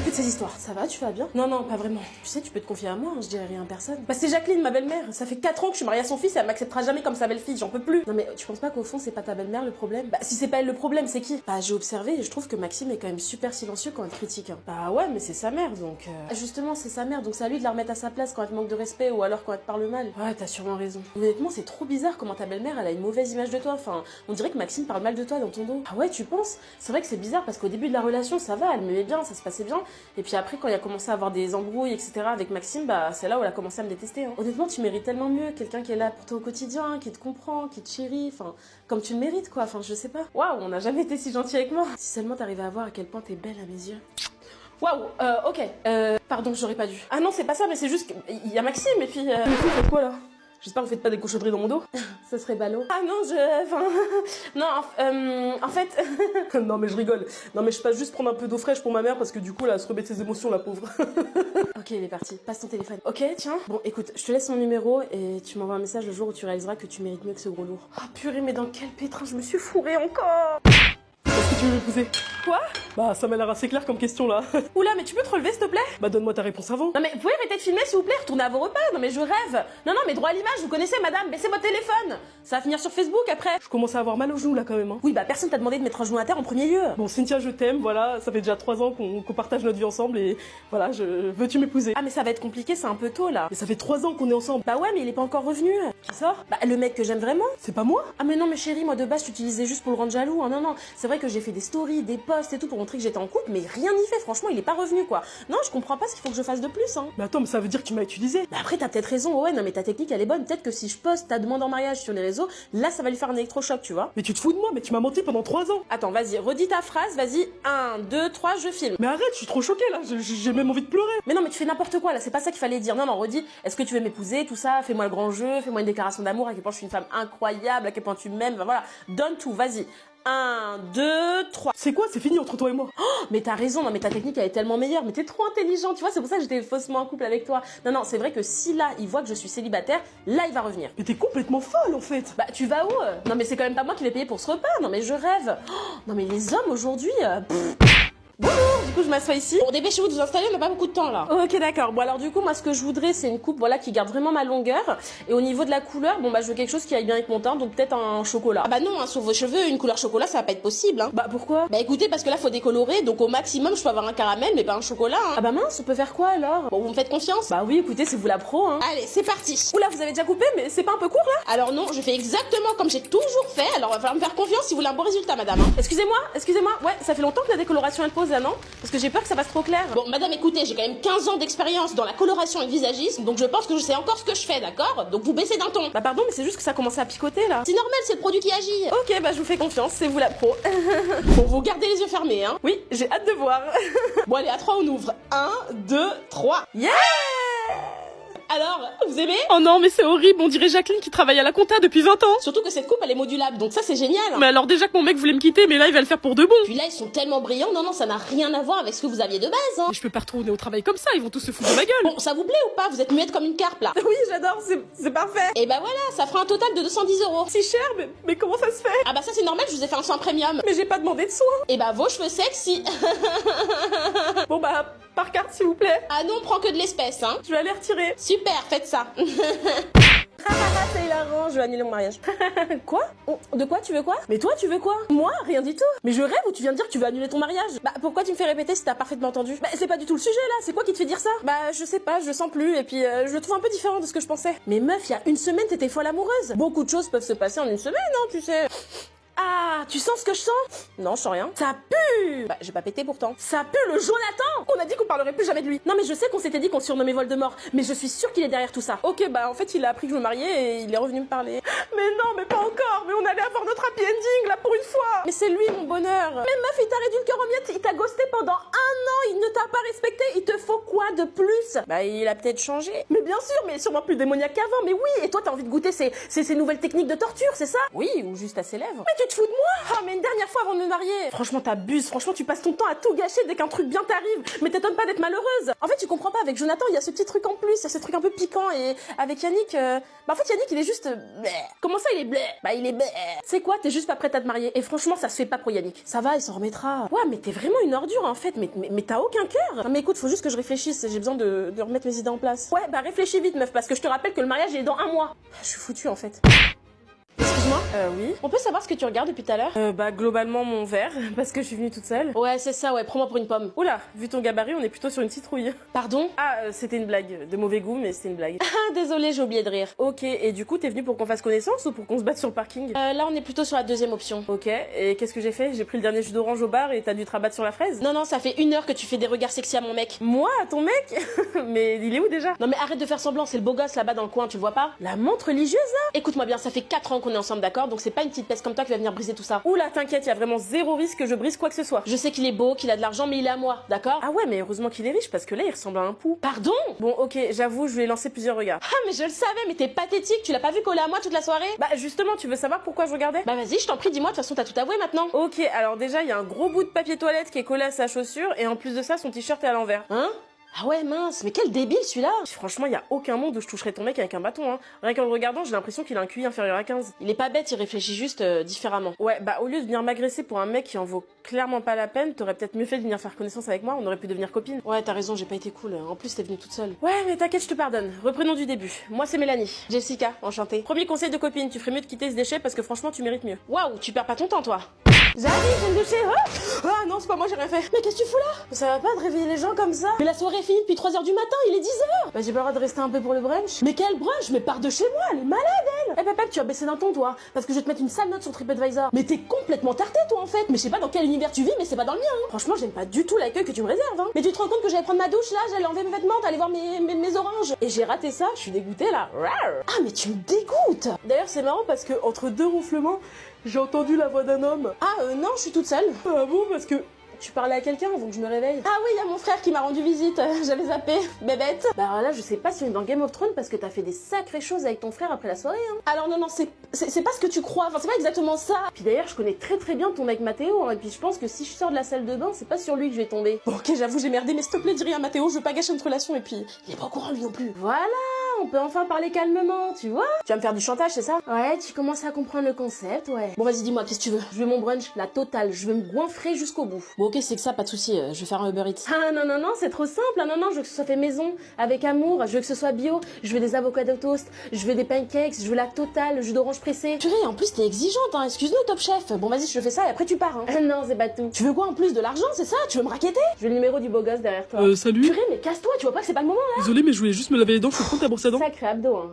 plus de ces histoires. Ça va, tu vas bien? Non, non, pas vraiment. Tu sais, tu peux te confier à moi, hein, je dirais rien à personne. Bah c'est Jacqueline, ma belle-mère. Ça fait 4 ans que je suis mariée à son fils et elle m'acceptera jamais comme sa belle-fille, j'en peux plus. Non mais tu penses pas qu'au fond c'est pas ta belle-mère le problème? Bah si c'est pas elle le problème, c'est qui? Bah j'ai observé et je trouve que Maxime est quand même super silencieux quand elle critique. Hein. Bah ouais, mais c'est sa mère donc... Justement, c'est sa mère, donc c'est à lui de la remettre à sa place quand elle te manque de respect ou alors quand elle te parle mal. Ouais, t'as sûrement raison. Honnêtement, c'est trop bizarre comment ta belle-mère elle a une mauvaise image de toi. Enfin, on dirait que Maxime parle mal de toi dans ton dos. Ah ouais, tu penses? C'est vrai que c'est bizarre parce qu'au début de la relation, ça va, elle m'aimait bien, ça se passait bien. Et puis après, quand il a commencé à avoir des embrouilles, etc. avec Maxime, bah c'est là où elle a commencé à me détester. Hein. Honnêtement, tu mérites tellement mieux. Quelqu'un qui est là pour toi au quotidien, qui te comprend, qui te chérit, enfin, comme tu le mérites quoi. Enfin, je sais pas. Waouh, on n'a jamais été si gentil avec moi. Si seulement t'arrivais à voir à quel point t'es belle à mes yeux. Waouh, ok. Pardon, j'aurais pas dû. Ah non, c'est pas ça, mais c'est juste qu'il y a Maxime et puis... Mais vous faites quoi là? J'espère que vous faites pas des cochonneries dans mon dos. Ça serait ballot. Ah non, enfin... non, en fait... non mais je rigole. Non mais je passe juste prendre un peu d'eau fraîche pour ma mère parce que du coup, là, elle se remet de ses émotions, la pauvre. Ok, il est parti. Passe ton téléphone. Ok, tiens. Bon, écoute, je te laisse mon numéro et tu m'envoies un message le jour où tu réaliseras que tu mérites mieux que ce gros lourd. Ah purée, mais dans quel pétrin je me suis fourrée encore? Est-ce que tu veux m'épouser? Quoi? Bah, ça m'a l'air assez clair comme question là. Oula, mais tu peux te relever s'il te plaît? Bah, donne-moi ta réponse avant. Non, mais vous pouvez arrêter de filmer s'il vous plaît? Retournez à vos repas. Non, mais je rêve. Non, non, mais droit à l'image, vous connaissez madame, baissez votre téléphone. Ça va finir sur Facebook après. Je commence à avoir mal aux genoux là quand même. Hein. Oui, bah, personne t'a demandé de mettre un genou à terre en premier lieu. Bon, Cynthia, je t'aime, voilà. Ça fait déjà 3 ans qu'on partage notre vie ensemble et voilà, veux-tu m'épouser? Ah, mais ça va être compliqué, c'est un peu tôt là. Mais ça fait 3 ans qu'on est ensemble. Bah, ouais, mais il est pas encore revenu. Qui sort? Bah, le mec que j'aime vraiment. C'est pas moi? Ah, mais non, mais chérie, moi de base, je t'utilisais juste pour le rendre jaloux. Hein. Non, non, c'est vrai que j'ai fait des stories, des posts et tout pour montrer que j'étais en couple, mais rien n'y fait, franchement, il est pas revenu quoi. Non, je comprends pas ce qu'il faut que je fasse de plus, hein. Mais attends, mais ça veut dire que tu m'as utilisé. Mais après, t'as peut-être raison, ouais, non, mais ta technique elle est bonne. Peut-être que si je poste ta demande en mariage sur les réseaux, là ça va lui faire un électrochoc, tu vois. Mais tu te fous de moi, mais tu m'as menti pendant 3 ans. Attends, vas-y, redis ta phrase, vas-y, 1, 2, 3, je filme. Mais arrête, je suis trop choquée là, j'ai même envie de pleurer. Mais non, mais tu fais n'importe quoi là, c'est pas ça qu'il fallait dire. Non, non, redis, est-ce que tu veux m'épouser, tout ça, fais-moi le grand jeu, fais-moi une déclaration d'amour, à quel point je suis une femme incroyable, à quel point tu m'aimes, ben voilà, donne tout, vas-y. 1, 2, 3. C'est quoi? C'est fini entre toi et moi. Oh, mais t'as raison, non mais ta technique elle est tellement meilleure, mais t'es trop intelligent, tu vois, c'est pour ça que j'étais faussement en couple avec toi. Non, non, c'est vrai que si là, il voit que je suis célibataire, là il va revenir. Mais t'es complètement folle en fait. Bah tu vas où? Non mais c'est quand même pas moi qui vais payer pour ce repas, non mais je rêve. Oh, non mais les hommes aujourd'hui... Bonjour, du coup je m'assois ici. Bon, dépêchez-vous de vous installer, on n'a pas beaucoup de temps là. Ok, d'accord. Bon alors du coup moi ce que je voudrais c'est une coupe voilà qui garde vraiment ma longueur. Et au niveau de la couleur, bon bah je veux quelque chose qui aille bien avec mon teint, donc peut-être un chocolat. Ah bah non, hein, sur vos cheveux, une couleur chocolat ça va pas être possible. Hein. Bah pourquoi? Bah écoutez, parce que là faut décolorer, donc au maximum je peux avoir un caramel mais pas un chocolat. Hein. Ah bah mince, on peut faire quoi alors? Bon, vous me faites confiance? Bah oui, écoutez, c'est vous la pro. Hein. Allez, c'est parti. Oula, vous avez déjà coupé, mais c'est pas un peu court là? Alors non, je fais exactement comme j'ai toujours fait, alors va falloir me faire confiance si vous voulez un bon résultat madame. Hein. Excusez-moi, ouais, ça fait longtemps que la décoloration elle pose là, non? Parce que j'ai peur que ça passe trop clair. Bon, madame, écoutez, j'ai quand même 15 ans d'expérience dans la coloration et le visagisme, donc je pense que je sais encore ce que je fais, d'accord? Donc vous baissez d'un ton. Bah pardon, mais c'est juste que ça commence à picoter là. C'est normal, c'est le produit qui agit. Ok, bah je vous fais confiance, c'est vous la pro. Bon, vous gardez les yeux fermés, hein? Oui, j'ai hâte de voir. Bon, allez, à 3, on ouvre. 1, 2, 3. Yeah! Alors, vous aimez? Oh non, mais c'est horrible, on dirait Jacqueline qui travaille à la compta depuis 20 ans. Surtout que cette coupe, elle est modulable, donc ça c'est génial. Mais alors déjà que mon mec voulait me quitter, mais là il va le faire pour de bon. Puis là, ils sont tellement brillants, non, ça n'a rien à voir avec ce que vous aviez de base. Hein. Mais je peux pas retourner au travail comme ça, ils vont tous se foutre de ma gueule. Bon, ça vous plaît ou pas? Vous êtes muette comme une carpe là. Oui, j'adore, c'est parfait. Et bah voilà, ça fera un total de 210 €. Si cher, mais comment ça se fait? Ah bah ça c'est normal, je vous ai fait un soin premium. Mais j'ai pas demandé de soin. Et bah vos cheveux sexy. Bon bah, par carte s'il vous plaît. Ah non, on prend que de l'espèce, hein. Je vais aller retirer. Super, faites ça. C'est hilarant, je vais annuler mon mariage. Quoi? De quoi? Tu veux quoi? Mais toi, tu veux quoi? Moi? Rien du tout. Mais je rêve ou tu viens de dire que tu veux annuler ton mariage? Bah pourquoi tu me fais répéter si t'as parfaitement entendu? Bah c'est pas du tout le sujet là, c'est quoi qui te fait dire ça? Bah je sais pas, je le sens plus et puis je le trouve un peu différent de ce que je pensais. Mais meuf, il y a une semaine t'étais folle amoureuse. Beaucoup de choses peuvent se passer en une semaine, hein, tu sais. Ah, tu sens ce que je sens? Non, je sens rien. Ça pue! Bah, j'ai pas pété pourtant. Ça pue le Jonathan! On a dit qu'on parlerait plus jamais de lui. Non, mais je sais qu'on s'était dit qu'on se surnommait Voldemort, mais je suis sûre qu'il est derrière tout ça. Ok, bah en fait, il a appris que je me mariais et il est revenu me parler. Mais non, mais pas encore! Mais on allait avoir notre happy ending là pour une fois! Mais c'est lui mon bonheur! Mais meuf, il t'a réduit le cœur en miettes, il t'a ghosté pendant 1 an, il ne t'a pas respecté, il te faut quoi de plus? Bah, il a peut-être changé. Mais bien sûr, mais sûrement plus démoniaque qu'avant, mais oui! Et toi, t'as envie de goûter ces nouvelles techniques de torture, c'est ça? Oui, ou juste à ses lèvres. Mais tu te fous de moi mois. Oh, mais une dernière fois avant de me marier. Franchement, t'abuses. Franchement, tu passes ton temps à tout gâcher dès qu'un truc bien t'arrive. Mais t'étonnes pas d'être malheureuse. En fait, tu comprends pas, avec Jonathan, il y a ce petit truc en plus, il y a ce truc un peu piquant. Et avec Yannick, en fait, Yannick, il est juste... bleh. Comment ça, il est bleh? Bah, il est bleh. C'est quoi, t'es juste pas prête à te marier. Et franchement, ça se fait pas pour Yannick. Ça va, il s'en remettra. Ouais, mais t'es vraiment une ordure, en fait. Mais t'as aucun cœur. Non, mais écoute, faut juste que je réfléchisse. J'ai besoin de remettre mes idées en place. Ouais, bah réfléchis vite, meuf, parce que je te rappelle que le mariage il est dans 1 mois. Je suis foutue, en fait. Excuse-moi. Oui. On peut savoir ce que tu regardes depuis tout à l'heure? Bah globalement mon verre, parce que je suis venue toute seule. Ouais, c'est ça, ouais, prends-moi pour une pomme. Oula, vu ton gabarit, on est plutôt sur une citrouille. Pardon? Ah, c'était une blague. De mauvais goût, mais c'était une blague. Ah, désolée, j'ai oublié de rire. Ok, et du coup, t'es venue pour qu'on fasse connaissance ou pour qu'on se batte sur le parking? Là, on est plutôt sur la deuxième option. Ok, et qu'est-ce que j'ai fait? J'ai pris le dernier jus d'orange au bar et t'as dû te rabattre sur la fraise? Non, non, ça fait 1 heure que tu fais des regards sexy à mon mec. Moi, à ton mec? Mais il est où déjà? Non mais arrête de faire semblant, c'est le beau gosse là-bas dans le coin, tu le vois pas? La montre religieuse là? Écoute-moi bien, ça fait 4 ans qu'on est ensemble, d'accord? Donc c'est pas une petite peste comme toi qui va venir briser tout ça. Oula, t'inquiète, y a vraiment zéro risque que je brise quoi que ce soit. Je sais qu'il est beau, qu'il a de l'argent, mais il est à moi, d'accord? Ah ouais, mais heureusement qu'il est riche parce que là il ressemble à un pou. Pardon? Bon, ok, j'avoue, je lui ai lancé plusieurs regards. Ah mais je le savais, mais t'es pathétique, tu l'as pas vu coller à moi toute la soirée? Bah justement, tu veux savoir pourquoi je regardais? Bah vas-y, je t'en prie, dis-moi, de toute façon t'as tout avoué maintenant. Ok, alors déjà il y a un gros bout de papier toilette qui est collé à sa chaussure et en plus de ça son t-shirt est à l'envers. Hein? Ah ouais, mince, mais quel débile celui-là! Franchement, y a aucun monde où je toucherais ton mec avec un bâton, hein. Rien qu'en le regardant, j'ai l'impression qu'il a un QI inférieur à 15. Il est pas bête, il réfléchit juste différemment. Ouais, bah au lieu de venir m'agresser pour un mec qui en vaut clairement pas la peine, t'aurais peut-être mieux fait de venir faire connaissance avec moi, on aurait pu devenir copines. Ouais, t'as raison, j'ai pas été cool. En plus, t'es venue toute seule. Ouais, mais t'inquiète, je te pardonne. Reprenons du début. Moi, c'est Mélanie. Jessica, enchantée. Premier conseil de copine, tu ferais mieux de quitter ce déchet parce que franchement, tu mérites mieux. Waouh, tu perds pas ton temps, toi. J'arrive, je viens de doucher. Oh ah non, c'est pas moi, j'ai rien fait. Mais qu'est-ce que tu fous là? Ça va pas de réveiller les gens comme ça? Mais la soirée est finie depuis 3h du matin, il est 10h. Bah j'ai pas le droit de rester un peu pour le brunch. Mais quel brunch? Mais pars de chez moi, elle est malade elle. Eh papa, tu as baissé d'un ton toi, parce que je vais te mettre une sale note sur TripAdvisor. Mais t'es complètement tarté toi en fait. Mais je sais pas dans quel univers tu vis, mais c'est pas dans le mien. Hein. Franchement, j'aime pas du tout l'accueil que tu me réserves. Hein. Mais tu te rends compte que j'allais prendre ma douche là, j'allais enlever mes vêtements, t'allais voir mes oranges. Et j'ai raté ça, je suis dégoûtée là. Ah mais tu me dégoûtes. D'ailleurs c'est marrant parce que entre deux ronflements, j'ai entendu la voix d'un homme. Ah non, je suis toute seule. Ah bon, parce que tu parlais à quelqu'un avant que je me réveille? Ah oui, il y a mon frère qui m'a rendu visite, j'avais zappé, bébête. Bah alors là, je sais pas si on est dans Game of Thrones parce que t'as fait des sacrées choses avec ton frère après la soirée. Hein. Alors non, c'est pas ce que tu crois, enfin c'est pas exactement ça. Puis d'ailleurs, je connais très très bien ton mec Mathéo, hein, et puis je pense que si je sors de la salle de bain, c'est pas sur lui que je vais tomber. Bon, ok, j'avoue, j'ai merdé, mais s'il te plaît, dis rien à Mathéo, je veux pas gâcher notre relation, et puis il est pas au courant lui non plus. Voilà, on peut enfin parler calmement, tu vois. Tu vas me faire du chantage, c'est ça? Ouais, tu commences à comprendre le concept, ouais. Bon vas-y, dis-moi, qu'est-ce que tu veux? Je veux mon brunch, la totale, je veux me goinfrer jusqu'au bout. Bon ok, c'est que ça, pas de soucis, je vais faire un Uber Eats. Ah non, non, non, c'est trop simple, ah, non, non, je veux que ce soit fait maison, avec amour, je veux que ce soit bio, je veux des avocats de toast, je veux des pancakes, je veux la totale, le jus d'orange pressé. Purée, en plus t'es exigeante, hein, excuse-nous Top Chef. Bon vas-y, je te fais ça et après tu pars, hein. Non, c'est pas tout. Tu veux quoi en plus? De l'argent, c'est ça? Tu veux me raqueter? Je veux le numéro du beau gosse derrière toi. Salut. Purée, mais casse-toi, tu vois pas que c'est pas le moment là? Désolé, mais je voulais juste me laver les dents, je peux prendre ta brosse à dents? Sacré abdo, hein.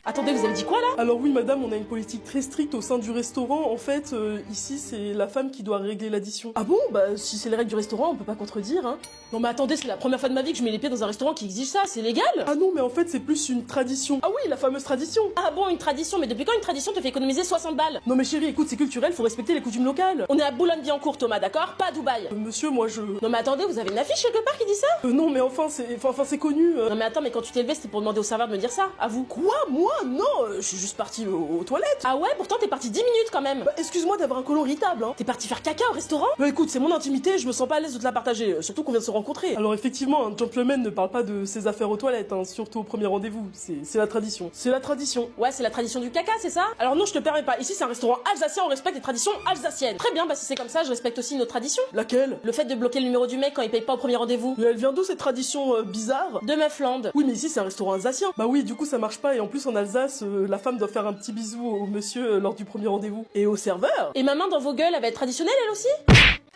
Attendez, vous avez dit quoi là? Alors oui madame, on a une politique très stricte au sein du restaurant. En fait, ici c'est la femme qui doit régler l'addition. Ah bon? Bah si c'est les règles du restaurant, on peut pas contredire, hein. Non mais attendez, c'est la première fois de ma vie que je mets les pieds dans un restaurant qui exige ça, c'est légal? Ah non, mais en fait c'est plus une tradition. Ah oui, la fameuse tradition. Ah bon, une tradition? Mais depuis quand une tradition te fait économiser 60 balles? Non mais chérie, écoute, c'est culturel, faut respecter les coutumes locales. On est à Boulogne-Billancourt, Thomas, d'accord? Pas à Dubaï. Monsieur, moi je... Non mais attendez, vous avez une affiche quelque part qui dit ça? Non mais enfin c'est connu. Non mais attends, mais quand tu t'es levé, c'était pour demander au serveur de me dire ça, à vous. Quoi? Moi? Non, je suis juste partie aux toilettes. Ah ouais, pourtant t'es parti 10 minutes quand même. Bah, excuse-moi d'avoir un colon irritable, hein. T'es parti faire caca au restaurant? Bah écoute, c'est mon intimité, je me sens pas à l'aise de te la partager, surtout qu'on vient de se rencontrer. Alors effectivement, un gentleman ne parle pas de ses affaires aux toilettes, hein, surtout au premier rendez-vous, c'est la tradition. C'est la tradition. Ouais, c'est la tradition du caca, c'est ça? Alors non, je te permets pas, ici c'est un restaurant alsacien, on respecte les traditions alsaciennes. Très bien, bah si c'est comme ça, je respecte aussi notre tradition. Laquelle? Le fait de bloquer le numéro du mec quand il paye pas au premier rendez-vous. Mais elle vient d'où cette tradition bizarre? De Meufland. Oui mais ici c'est un restaurant alsacien. Bah oui, du coup ça marche pas, et en plus en Alsace, la femme doit faire un petit bisou au monsieur lors du premier rendez-vous. Et au serveur. Et ma main dans vos gueules, elle va être traditionnelle elle aussi?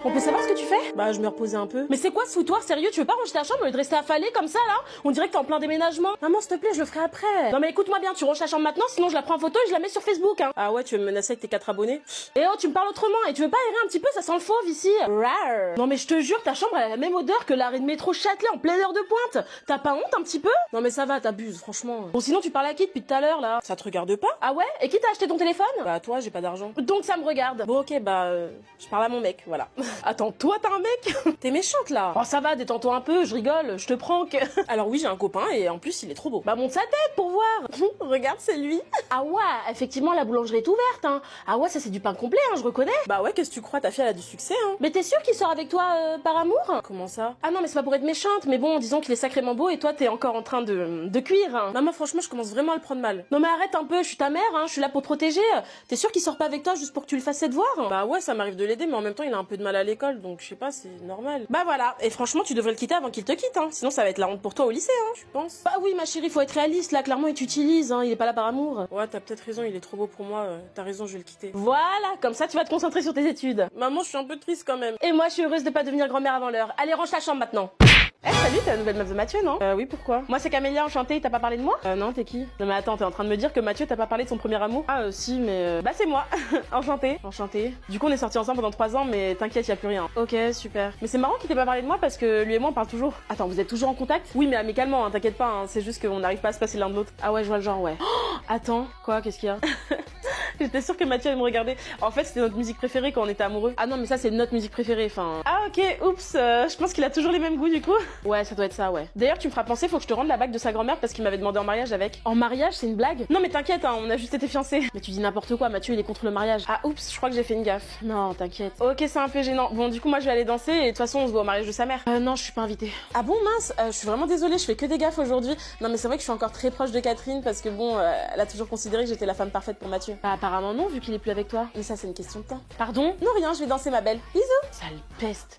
On peut savoir ce que tu fais? Bah je me reposais un peu. Mais c'est quoi ce foutoir, sérieux? Tu veux pas ranger ta chambre au lieu de rester affalée comme ça là? On dirait que t'es en plein déménagement. Maman s'il te plaît, je le ferai après. Non mais écoute-moi bien, tu ranges ta chambre maintenant, sinon je la prends en photo et je la mets sur Facebook, hein. Ah ouais, tu veux me menacer avec tes 4 abonnés? Et oh, tu me parles autrement, et tu veux pas aérer un petit peu, ça sent le fauve ici. Rar. Non mais je te jure, ta chambre elle a la même odeur que l'arrêt de métro Châtelet en pleine heure de pointe. T'as pas honte un petit peu? Non mais ça va, t'abuses, franchement. Bon sinon tu parles à qui depuis tout à l'heure là? Ça te regarde pas? Ah ouais? Et qui t'a acheté ton téléphone? Bah toi, j'ai pas d'argent. Donc ça me regarde. Bon ok, bah je parle à mon mec, voilà. Attends, toi t'as un mec? T'es méchante là. Oh ça va, détends-toi un peu, je rigole, je te prank. Alors oui, j'ai un copain et en plus il est trop beau. Bah monte sa tête pour voir. Regarde, c'est lui. Ah ouais, effectivement la boulangerie est ouverte hein. Ah ouais, ça c'est du pain complet hein, je reconnais. Bah ouais, qu'est-ce que tu crois, ta fille elle a du succès hein. Mais t'es sûre qu'il sort avec toi par amour? Comment ça? Ah non mais c'est pas pour être méchante, mais bon disons qu'il est sacrément beau et toi t'es encore en train de cuire hein. Non, moi franchement je commence vraiment à le prendre mal. Non mais arrête un peu, je suis ta mère hein, je suis là pour te protéger. T'es sûre qu'il sort pas avec toi juste pour que tu le fasses cette voir? Bah ouais, ça m'arrive de l'aider, mais en même temps il a un peu de mal à l'école, donc je sais pas, c'est normal. Bah voilà, et franchement tu devrais le quitter avant qu'il te quitte hein, sinon ça va être la honte pour toi au lycée hein. Tu penses? Bah oui ma chérie, faut être réaliste là, clairement il t'utilise hein, il est pas là par amour. Ouais, t'as peut-être raison, il est trop beau pour moi, t'as raison, je vais le quitter. Voilà, comme ça tu vas te concentrer sur tes études. Maman, je suis un peu triste quand même. Et moi je suis heureuse de pas devenir grand-mère avant l'heure. Allez range ta chambre maintenant. Eh salut, t'es la nouvelle meuf de Mathieu non? Oui, pourquoi? Moi c'est Camélia, enchantée, t'as pas parlé de moi? Non, t'es qui? Non mais attends, t'es en train de me dire que Mathieu t'a pas parlé de son premier amour? Ah, si, mais... Bah c'est moi, enchantée. Enchantée. Du coup on est sortis ensemble pendant 3 ans mais t'inquiète, y a plus rien. Ok, super. Mais c'est marrant qu'il t'ait pas parlé de moi parce que lui et moi on parle toujours. Attends, vous êtes toujours en contact? Oui mais amicalement, hein, t'inquiète pas, hein, c'est juste qu'on n'arrive pas à se passer l'un de l'autre. Ah ouais, je vois le genre, ouais. Attends, Quoi, qu'est-ce qu'il y a? j'étais sûre que Mathieu allait me regarder. En fait c'était notre musique préférée quand on était amoureux. Ah non, mais ça c'est notre musique préférée, enfin... Ah ok, oups, je pense qu'il a toujours les mêmes goûts du coup. Ouais, ça doit être ça, ouais. D'ailleurs tu me feras penser, faut que je te rende la bague de sa grand-mère parce qu'il m'avait demandé en mariage avec. En mariage, c'est une blague? Non mais t'inquiète, hein, on a juste été fiancés. Mais tu dis n'importe quoi, Mathieu il est contre le mariage. Ah oups, je crois que j'ai fait une gaffe. Non, t'inquiète. Ok, c'est un peu gênant. Bon, du coup, moi, je vais aller danser et de toute façon, on se voit au mariage de sa mère. Non, je suis pas invitée. Ah bon, mince, je suis vraiment désolée, je fais que des gaffes aujourd'hui. Non, mais c'est vrai que je suis encore très proche de Catherine parce que bon, elle a toujours considéré que j'étais la femme parfaite pour Mathieu. Bah apparemment non, vu qu'il est plus avec toi. Mais ça, c'est une question de temps. Pardon? Non, rien, je vais danser ma belle. Bisous! Sale peste.